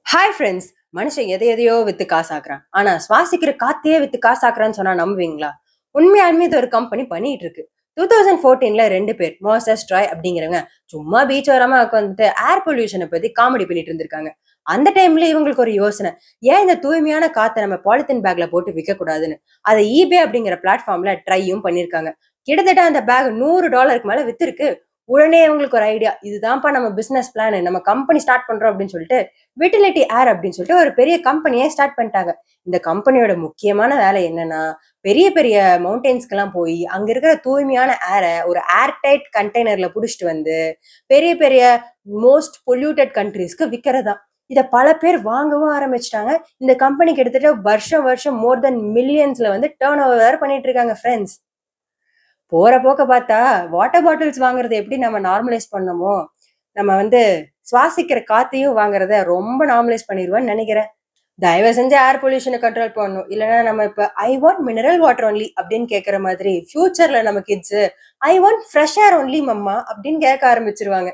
Hi friends. மனுஷன் எதை எதையோ வித்து காசாக்குறான். ஆனா சுவாசிக்கிற காத்தையே வித்து காசாக்குறான்னு சொன்னா நம்புவீங்களா? உண்மையாலுமே இது ஒரு கம்பெனி பண்ணிட்டு இருக்கு. 2014ல 2 பேர் மோசஸ் ட்ராய் அப்படிங்கிறவங்க சும்மா பீச் ஓரமா உட்காந்துட்டு ஏர் பொல்யூஷனை பத்தி காமெடி பண்ணிட்டு இருந்திருக்காங்க. அந்த டைம்ல இவங்களுக்கு ஒரு யோசனை, ஏன் இந்த தூய்மையான காத்தை நம்ம பாலித்தீன் பேக்ல போட்டு விற்க கூடாதுன்னு அதை ஈபே அப்படிங்கிற பிளாட்ஃபார்ம்ல ட்ரையும் பண்ணிருக்காங்க. கிட்டத்தட்ட அந்த பேக் $100 மேல வித்திருக்கு. உடனே இவங்களுக்கு ஒரு ஐடியா, இதுதான்ப்பா நம்ம பிசினஸ் பிளான், நம்ம கம்பெனி ஸ்டார்ட் பண்றோம் அப்படின்னு சொல்லிட்டு விட்டிலிட்டி ஏர் அப்படின்னு சொல்லிட்டு ஒரு பெரிய கம்பெனியே ஸ்டார்ட் பண்ணிட்டாங்க. இந்த கம்பெனியோட முக்கியமான வேலை என்னன்னா, பெரிய பெரிய மவுண்டெயின்ஸ்க்கெல்லாம் போய் அங்க இருக்கிற தூய்மையான ஏரை ஒரு ஏர் டைட் கண்டெய்னர்ல புடிச்சிட்டு வந்து பெரிய பெரிய மோஸ்ட் பொல்யூட்டட் கண்ட்ரீஸ்க்கு விற்கிறதா. இத பல பேர் வாங்கவும் ஆரம்பிச்சிட்டாங்க. இந்த கம்பெனி கிட்டத்தட்ட வருஷம் வருஷம் மோர் தென் மில்லியன்ஸ்ல வந்து டர்ன் ஓவர் வேற பண்ணிட்டு இருக்காங்க ஃப்ரெண்ட்ஸ். போற போக்க பார்த்தா வாட்டர் பாட்டில்ஸ் வாங்குறத எப்படி நம்ம நார்மலைஸ் பண்ணமோ, நம்ம வந்து சுவாசிக்கிற காத்தையும் வாங்குறத ரொம்ப நார்மலைஸ் பண்ணிருவோம்னு நினைக்கிறேன். தயவு செஞ்சு ஏர் பொல்யூஷனை கண்ட்ரோல் பண்ணணும். இல்லைன்னா நம்ம இப்ப I want mineral water only அப்படின்னு கேட்கற மாதிரி ஃபியூச்சர்ல நம்ம kids I want fresh air only mamma அப்படின்னு கேட்க ஆரம்பிச்சிருவாங்க.